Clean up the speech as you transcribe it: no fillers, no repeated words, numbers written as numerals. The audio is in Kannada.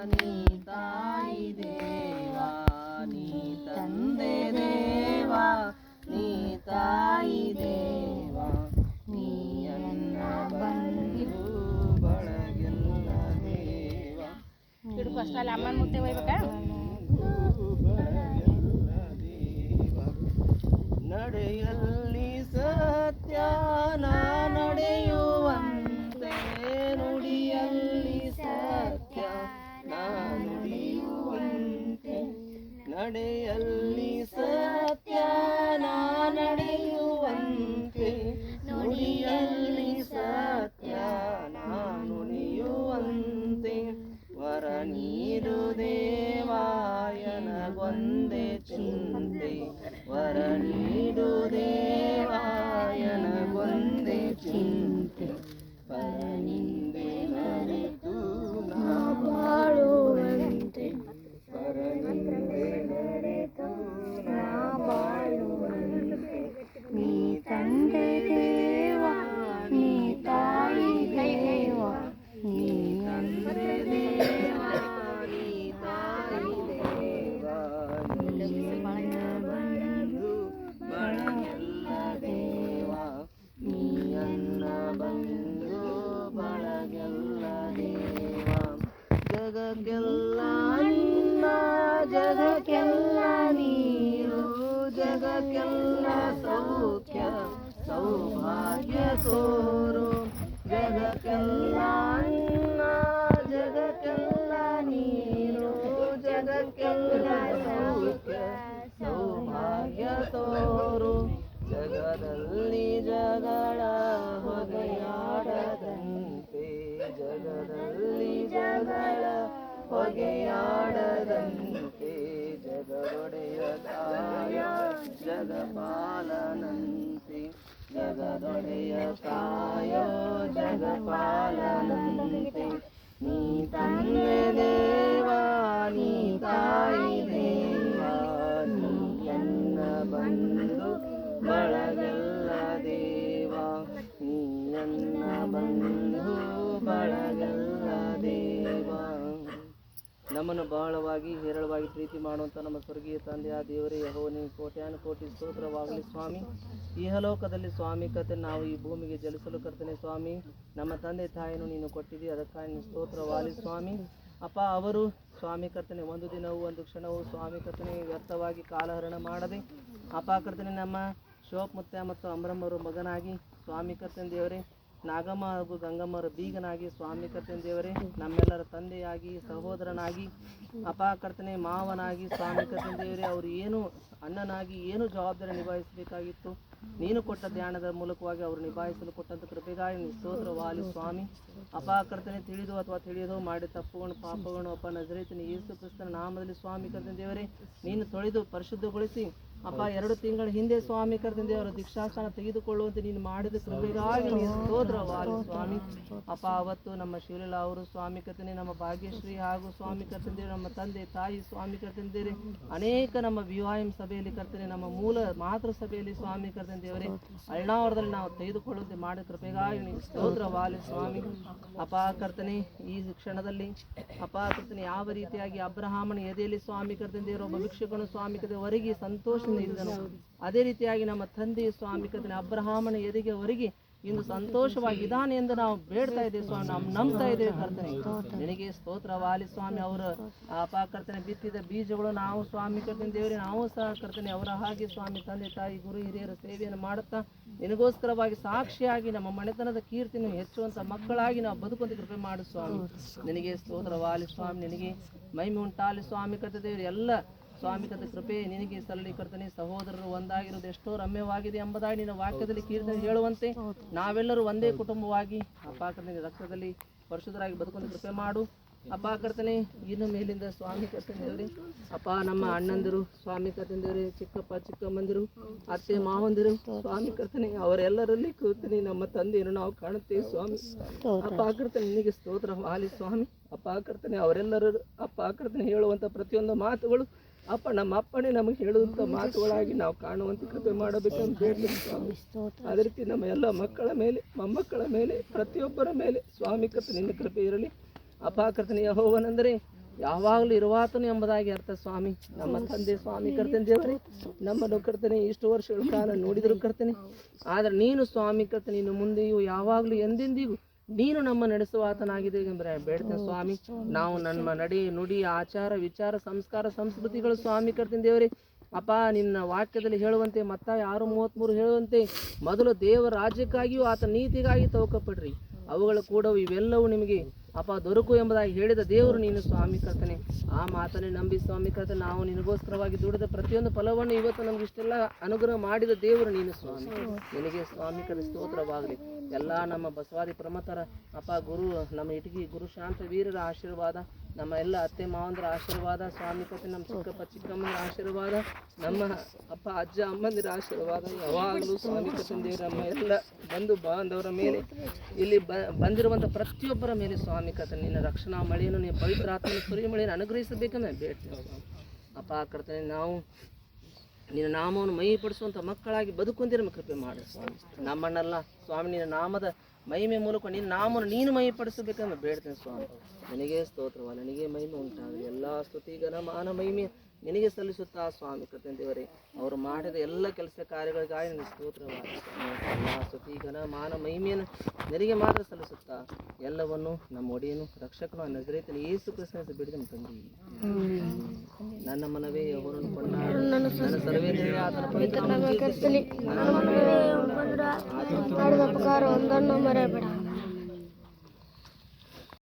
ನೀ ತಾಯಿ ದೇವ, ನೀ ತಂದೆ ದೇವ, ನೀ ತಾಯಿ ದೇವ, ನೀ ಅನ್ನ ಬಂಧು ಬಳಗೆಲ್ಲ ದೇವ. ಹಿಡ್ಕೊ ಅಷ್ಟರಲ್ಲಿ ಅಮ್ಮನ ಮುದ್ದೆ ಒಯ್ಬೇಕಾ? ನಡೆಯಲ್ಲಿ ಸತ್ಯ ನಡೆಯುವಂತೆ, ನುಡಿಯಲ್ಲಿ ಸತ್ಯ ನುಡಿಯುವಂತೆ, ನಡೆಯಲ್ಲಿ ಸತ್ಯ ನಡೆಯುವಂತೆ, ನುಡಿಯಲ್ಲಿ ಸತ್ಯ ನುಡಿಯುವಂತೆ, ವರ ನೀಡು ದೇವಾಯನಗೊಂದೆ ಚಿಂತೆ, ವರ ನೀಡು ದೇವಾಯನಗೊಂದೆ ಚಿಂತೆ, ಪರನಿಂದೆ ಮರೆತು ನಾ ಬಾಳುವಂತೆ, ಪರನಿಂದೆ ಮರೆತು ನಾ ಬಾಳುವಂತೆ, ನೀ ತಂದೆ ದೇವ, ನೀ ತಾಯಿ ದೇವ, ನೀ ತಂದೆ ದೇವ, ನೀ ತಾಯಿ ದೇವ, ನೀ ಬಂಧು ಬಳಗೆಲ್ಲ ದೇವ, ನೀ ಅನ್ನ ಬಂಧು ಬಳಗೆಲ್ಲ ದೇವ. ಜಗಕ್ಕೆಲ್ಲ ಅನ್ನ, ಜಗಕ್ಕೆಲ್ಲ ನೀರು, ಜಗಕ್ಕೆಲ್ಲ ಸೌಖ್ಯ ಸೌಭಾಗ್ಯ ತೋರು, ಜಗಕ್ಕೆಲ್ಲ ಅನ್ನ, ಜಗಕ್ಕೆಲ್ಲ ನೀರು, ಜಗಕ್ಕೆಲ್ಲ ಸೌಖ್ಯ ಸೌಭಾಗ್ಯ ತೋರು, ಜಗದಲ್ಲಿ ಜಗಳ ಹೊಗೆಯಾಡದಂತೆ, ಜಗದಲ್ಲಿ ಜಗಳ ಹೊಗೆಯಾಡದಂತೆ, ಜಗದೊಡೆಯ ಕಾಯ ಜಗಪಾಲನಂತೆ, ಜಗದೊಡೆಯ ಕಾಯೋ ಜಗಪಾಲನಂತೆ, ನೀ ತಂದೆ ದೇವ, ನೀ ತಾಯಿ ದೇವ, ನೀ ಅನ್ನ ಬಂಧು ಬಳಗೆಲ್ಲ ದೇವ, ನೀ ಅನ್ನ ಬಂಧು ಬಳಗೆಲ್ಲ ದೇವ. ನಮ್ಮನ್ನು ಬಹಳವಾಗಿ ಹೇರಳವಾಗಿ ಪ್ರೀತಿ ಮಾಡುವಂಥ ನಮ್ಮ ಸ್ವರ್ಗೀಯ ತಂದೆಯ ದೇವರೇ ಯೆಹೋವನಿಗೆ ಕೋಟ್ಯಾನು ಕೋಟಿ ಸ್ತೋತ್ರವಾಗಲಿ ಸ್ವಾಮಿ. ಇಹಲೋಕದಲ್ಲಿ ಸ್ವಾಮಿ ಕರ್ತನೆ ನಾವು ಈ ಭೂಮಿಗೆ ಜಲಿಸಲು ಕರ್ತನೆ ಸ್ವಾಮಿ, ನಮ್ಮ ತಂದೆ ತಾಯಿಯನ್ನು ನೀನು ಕೊಟ್ಟಿದ್ದೀ, ಅದಕ್ಕಾಗಿ ಸ್ತೋತ್ರವಾಗಲಿ ಸ್ವಾಮಿ. ಅಪ್ಪ ಅವರು ಸ್ವಾಮಿ ಕರ್ತನೆ ಒಂದು ದಿನವೂ ಒಂದು ಕ್ಷಣವೂ ಸ್ವಾಮಿ ಕರ್ತನೆ ವ್ಯರ್ಥವಾಗಿ ಕಾಲಹರಣ ಮಾಡದೆ ಅಪ್ಪ ಕರ್ತನೆ ನಮ್ಮ ಶಿವಪ್ಪ ಮುತ್ಯ ಮತ್ತು ಅಮರಮ್ಮರ ಮಗನಾಗಿ ಸ್ವಾಮಿ ಕರ್ತನೆ ದೇವರೇ, ನಾಗಮ್ಮ ಹಾಗೂ ಗಂಗಮ್ಮರ ಬೀಗನಾಗಿ ಸ್ವಾಮಿ ಕರ್ತನೆ ದೇವರೇ, ನಮ್ಮೆಲ್ಲರ ತಂದೆಯಾಗಿ ಸಹೋದರನಾಗಿ ಅಪ್ಪ ಕರ್ತನೆ ಮಾವನಾಗಿ ಸ್ವಾಮಿ ಕರ್ತನೆ ದೇವರೇ, ಅವರು ಏನು ಅಣ್ಣನಾಗಿ ಏನು ಜವಾಬ್ದಾರಿ ನಿಭಾಯಿಸಬೇಕಾಗಿತ್ತು ನೀನು ಕೊಟ್ಟ ಧ್ಯಾನದ ಮೂಲಕವಾಗಿ ಅವರು ನಿಭಾಯಿಸಲು ಕೊಟ್ಟಂಥ ಕೃಪೆಗಾಗಿ ಸ್ತೋತ್ರವಾಗಲಿ ಸ್ವಾಮಿ. ಅಪ್ಪ ಕರ್ತನೆ ತಿಳಿದು ಅಥವಾ ತಿಳಿಯದೋ ಮಾಡಿ ತಪ್ಪುಗಳನ್ನು ಪಾಪಗಳನ್ನು ಅಪ್ಪ ನಜರೇತಿನ ಯೇಸು ಕ್ರಿಸ್ತನ ನಾಮದಲ್ಲಿ ಸ್ವಾಮಿ ಕರ್ತನೆ ದೇವರೇ ನೀನು ತೊಳೆದು ಪರಿಶುದ್ಧಗೊಳಿಸಿ ಅಪ್ಪ 2 ತಿಂಗಳ ಹಿಂದೆ ಸ್ವಾಮಿ ಕರ್ತನೆ ದೇವರ ದೀಕ್ಷಾಸ್ಥಾನ ತೆಗೆದುಕೊಳ್ಳುವಂತೆ ನೀನು ಮಾಡಿದ ಕೃಪೆಗಾಗಿ ನೀನು ಸ್ತೋತ್ರವಾಗಲಿ ಸ್ವಾಮಿ. ಅಪ್ಪ ಅವತ್ತು ನಮ್ಮ ಶಿವಲೀಲಾ ಅವರು ಸ್ವಾಮಿ ಕರ್ತನೆ, ನಮ್ಮ ಭಾಗ್ಯಶ್ರೀ ಹಾಗೂ ಸ್ವಾಮಿ ಕರ್ತನೆ ದೇವರು, ನಮ್ಮ ತಂದೆ ತಾಯಿ ಸ್ವಾಮಿ ಕರ್ತನೆ ದೇವರೇ, ಅನೇಕ ನಮ್ಮ ವಿವಾಹಂ ಸಭೆಯಲ್ಲಿ ಕರ್ತನೆ, ನಮ್ಮ ಮೂಲ ಮಾತೃ ಸಭೆಯಲ್ಲಿ ಸ್ವಾಮಿ ಕರ್ತನೆ ದೇವರೇ ಅಳ್ನಾವರದಲ್ಲಿ ನಾವು ತೆಗೆದುಕೊಳ್ಳುವಂತೆ ಮಾಡಿದ ಕೃಪೆಗಾಗಿ ನೀನು ಸ್ತೋತ್ರವಾಗಲಿ ಸ್ವಾಮಿ. ಅಪ್ಪ ಕರ್ತನೆ ಈ ಕ್ಷಣದಲ್ಲಿ ಅಪ್ಪ ಕರ್ತನೆ ಯಾವ ರೀತಿಯಾಗಿ ಅಬ್ರಹಾಮನ ಎದೆಯಲ್ಲಿ ಸ್ವಾಮಿ ಕರ್ತನೆ ದೇವರು ಒಬ್ಬ ಭಿಕ್ಷುಕನು ಸ್ವಾಮಿ ಕರ್ತನೆ ಹೊರಗೆ ಸಂತೋಷದಿಂದ ಇದ್ದನು, ಅದೇ ರೀತಿಯಾಗಿ ನಮ್ಮ ತಂದೆ ಸ್ವಾಮಿ ಕರ್ತನೆ ಅಬ್ರಹಾಮನ ಎದೆಗೆ ಹೊರಗೆ ಇಂದು ಸಂತೋಷವಾಗಿದ್ದಾನೆ ಎಂದು ನಾವು ಬೇಡ್ತಾ ಇದ್ದೇವೆ ಸ್ವಾಮಿ, ನಾವು ನಂಬ್ತಾ ಇದ್ದೇವೆ ಕರ್ತನೆ. ನಿನಗೆ ಸ್ತೋತ್ರವಾಗಲಿ ಸ್ವಾಮಿ. ಅವರು ಅಪ್ಪ ಕರ್ತನೆ ಬಿತ್ತಿದ ಬೀಜಗಳು ನಾವು ಸ್ವಾಮಿ ಕರ್ತನೆ ದೇವರೇ, ನಾವು ಸಹ ಕರ್ತನೆ ಅವರ ಹಾಗೆ ಸ್ವಾಮಿ ತಂದೆ ತಾಯಿ ಗುರು ಹಿರಿಯರ ಸೇವೆಯನ್ನು ಮಾಡುತ್ತಾ ನಿನಗೋಸ್ಕರವಾಗಿ ಸಾಕ್ಷಿಯಾಗಿ ನಮ್ಮ ಮನೆತನದ ಕೀರ್ತಿಯನ್ನು ಹೆಚ್ಚುವಂಥ ಮಕ್ಕಳಾಗಿ ನಾವು ಬದುಕುವಂತ ಕೃಪೆ ಮಾಡು ಸ್ವಾಮಿ. ನಿನಗೆ ಸ್ತೋತ್ರವಾಗಲಿ ಸ್ವಾಮಿ, ನಿನಗೆ ಮಹಿಮೆ ಉಂಟಾಗಲಿ ಸ್ವಾಮಿ ಕರ್ತನೆ ದೇವರೇ. ಎಲ್ಲ ಸ್ವಾಮಿ ಕರ್ತನೆ ಕೃಪೆ ನಿನಗೆ ಸರಳಿ ಕರ್ತನೆ. ಸಹೋದರರು ಒಂದಾಗಿರೋದು ಎಷ್ಟೋ ರಮ್ಯವಾಗಿದೆ ಎಂಬುದಾಗಿ ನಿನ್ನ ವಾಕ್ಯದಲ್ಲಿ ಕೀರ್ತನೆ ಹೇಳುವಂತೆ ನಾವೆಲ್ಲರೂ ಒಂದೇ ಕುಟುಂಬವಾಗಿ ಅಪ್ಪ ಕರ್ತನೆ ರಕ್ತದಲ್ಲಿ ಪರಿಶುದ್ಧರಾಗಿ ಬದುಕುವಂತ ಕೃಪೆ ಮಾಡು ಅಪ್ಪ ಕರ್ತನೆ. ಇನ್ನು ಮೇಲಿಂದ ಸ್ವಾಮಿ ಕರ್ತನೆ ದೇವರೇ ಅಪ್ಪ ನಮ್ಮ ಅಣ್ಣಂದಿರು ಸ್ವಾಮಿ ಕರ್ತನೆ ದೇವರೇ, ಚಿಕ್ಕಪ್ಪ ಚಿಕ್ಕಮ್ಮಂದಿರು, ಅತ್ತೆ ಮಾವಂದಿರು ಸ್ವಾಮಿ ಕರ್ತನೆ, ಅವರೆಲ್ಲರಲ್ಲಿ ಕರ್ತನೆ ನಮ್ಮ ತಂದೆಯನ್ನು ನಾವು ಕಾಣುತ್ತೇವೆ ಸ್ವಾಮಿ. ಅಪ್ಪ ಕರ್ತನೆ ನಿನಗೆ ಸ್ತೋತ್ರವಾಗಲಿ ಸ್ವಾಮಿ. ಅಪ್ಪ ಕರ್ತನೆ ಅವರೆಲ್ಲರೂ ಅಪ್ಪ ಕರ್ತನೆ ಹೇಳುವಂಥ ಪ್ರತಿಯೊಂದು ಮಾತುಗಳು ಅಪ್ಪ ನಮ್ಮ ಅಪ್ಪನೇ ನಮಗೆ ಹೇಳುವಂಥ ಮಾತುಗಳಾಗಿ ನಾವು ಕಾಣುವಂತೆ ಕೃಪೆ ಮಾಡಬೇಕಂತ ಹೇಳ್ತೀವಿ ಸ್ವಾಮಿ. ಅದೇ ರೀತಿ ನಮ್ಮ ಎಲ್ಲ ಮಕ್ಕಳ ಮೇಲೆ ಮೊಮ್ಮಕ್ಕಳ ಮೇಲೆ ಪ್ರತಿಯೊಬ್ಬರ ಮೇಲೆ ಸ್ವಾಮಿ ಕರ್ತನೆ ನಿನ್ನ ಕೃಪೆ ಇರಲಿ ಅಪ್ಪ ಕರ್ತನೆ. ಯೆಹೋವನೆಂದರೆ ಯಾವಾಗಲೂ ಇರುವಾತನು ಎಂಬುದಾಗಿ ಅರ್ಥ ಸ್ವಾಮಿ. ನಮ್ಮ ತಂದೆ ಸ್ವಾಮಿ ಕರ್ತೇನೆ ದೇವರೇ, ನಮ್ಮನ್ನು ಕರ್ತೇನೆ ಇಷ್ಟು ವರ್ಷಗಳ ಕಾಲ ನೋಡಿದ್ರು ಕರ್ತೇನೆ, ಆದರೆ ನೀನು ಸ್ವಾಮಿ ಕರ್ತೇನೆ ಇನ್ನು ಮುಂದೆಯೂ ಯಾವಾಗಲೂ ಎಂದೆಂದಿಗೂ ನೀನು ನಮ್ಮ ನಡೆಸುವಾತನಾಗಿದೆ ಎಂಬ ಬೇಡ್ತೇನೆ ಸ್ವಾಮಿ. ನಾವು ನಮ್ಮ ನಡೆ ನುಡಿ ಆಚಾರ ವಿಚಾರ ಸಂಸ್ಕಾರ ಸಂಸ್ಕೃತಿಗಳು ಸ್ವಾಮಿ ಕರ್ತೇನೆ ದೇವರೇ ಅಪ್ಪ ನಿನ್ನ ವಾಕ್ಯದಲ್ಲಿ ಹೇಳುವಂತೆ ಮತ್ತ 6:33 ಹೇಳುವಂತೆ ಮೊದಲು ದೇವರ ರಾಜ್ಯಕ್ಕಾಗಿಯೂ ಆತ ನೀತಿಗಾಗಿ ತವಕಪಡ್ರಿ, ಅವುಗಳು ಕೂಡ ಇವೆಲ್ಲವೂ ನಿಮಗೆ ಅಪ್ಪ ದೊರಕು ಎಂಬುದಾಗಿ ಹೇಳಿದ ದೇವರು ನೀನು ಸ್ವಾಮಿ ಕರ್ತನೆ. ಆ ಮಾತನ್ನೇ ನಂಬಿ ಸ್ವಾಮಿ ಕರ್ತನೆ ನಾವು ನಿನಗೋಸ್ಕರವಾಗಿ ದುಡಿದ ಪ್ರತಿಯೊಂದು ಫಲವನ್ನು ಇವತ್ತು ನಮ್ಗೆ ಇಷ್ಟೆಲ್ಲ ಅನುಗ್ರಹ ಮಾಡಿದ ದೇವರು ನೀನು ಸ್ವಾಮಿ. ನಿನಗೆ ಸ್ವಾಮಿ ಕರ್ತನೆ ಸ್ತೋತ್ರವಾಗಲಿ. ಎಲ್ಲ ನಮ್ಮ ಬಸವಾದಿ ಪ್ರಮತರ ಅಪ್ಪ ಗುರು ನಮ್ಮ ಇಟಗಿ ಗುರು ಶಾಂತ ವೀರರ ಆಶೀರ್ವಾದ, ನಮ್ಮ ಎಲ್ಲ ಅತ್ತೆ ಮಾವಂದರ ಆಶೀರ್ವಾದ ಸ್ವಾಮಿ ಕರ್ತನೆ, ನಮ್ಮ ಚಿಕ್ಕಪ್ಪ ಚಿಕ್ಕಮ್ಮನ ಆಶೀರ್ವಾದ, ನಮ್ಮ ಅಪ್ಪ ಅಜ್ಜ ಅಮ್ಮಂದಿರ ಆಶೀರ್ವಾದ ಯಾವಾಗಲೂ ಸ್ವಾಮಿ ಕರ್ತನೆ ದೇವರು ನಮ್ಮ ಎಲ್ಲ ಬಂಧು ಬಾಂಧವರ ಮೇಲೆ ಇಲ್ಲಿ ಬಂದಿರುವಂಥ ಪ್ರತಿಯೊಬ್ಬರ ಮೇಲೆ ಸ್ವಾಮಿ ಕರ್ತನೆ ನಿನ್ನ ರಕ್ಷಣಾ ಮಳೆಯನ್ನು ನೀನು ಪವಿತ್ರ ಆತ್ಮನ ಸುರಿಯ ಮಳೆಯನ್ನು ಅನುಗ್ರಹಿಸಬೇಕಂದ್ರೆ ಬೇಡ್ತೇವೆ ಅಪ್ಪ ಕರ್ತನೆ. ನಾವು ನಿನ್ನ ನಾಮವನ್ನು ಮಹಿಪಡಿಸುವಂಥ ಮಕ್ಕಳಾಗಿ ಬದುಕುವಂತೆ ನಮ್ಮ ಕೃಪೆ ಮಾಡು ಸ್ವಾಮಿ. ನಮ್ಮನ್ನೆಲ್ಲ ಸ್ವಾಮಿ ನಿನ್ನ ನಾಮದ ಮಹಿಮೆ ಮೂಲಕ ನಿನ್ನ ನಾಮವನ್ನು ನೀನು ಮಹಿಪಡಿಸಬೇಕಂದ್ರೆ ಬೇಡ್ತೇನೆ ಸ್ವಾಮಿ. ನಿನಗೆ ಸ್ತೋತ್ರವ, ನನಗೆ ಮಹಿಮೆ ಉಂಟಾಗಲಿ. ಎಲ್ಲ ಸ್ತುತಿಗನ ಮಾನ ಮಹಿಮೆ ನಿನಗೆ ಸಲ್ಲಿಸುತ್ತಾ ಸ್ವಾಮಿ ಕರ್ತನೆ ದೇವರೇ ಅವರು ಮಾಡಿದ ಎಲ್ಲ ಕೆಲಸ ಕಾರ್ಯಗಳಿಗಾಗಿ ನಿನಗೆ ಸ್ತೋತ್ರವಾದ ಎಲ್ಲ ಸ್ತುತಿಗನ ಮಾನ ಮಹಿಮೆಯನ್ನು ನಿನಗೆ ಮಾತ್ರ ಸಲ್ಲಿಸುತ್ತಾ ಎಲ್ಲವನ್ನು ನಮ್ಮ ಒಡೆಯನು ರಕ್ಷಕನು ನಜರೇತನ ಯೇಸು ಕ್ರಿಸ್ತನ ಬಿಡಿದ ತಂದಿ ನನ್ನ ಮನವೇ ಅವರನ್ನು ಕೊಂಡಾಡು ನನ್ನ ಸರ್ವೇಂದ್ರಿಯ ಆತನ ಪವಿತ್ರ ನಾಮಕ್ಕೆ ಒಂದನ್ನು ಮರೆಯಬೇಡ.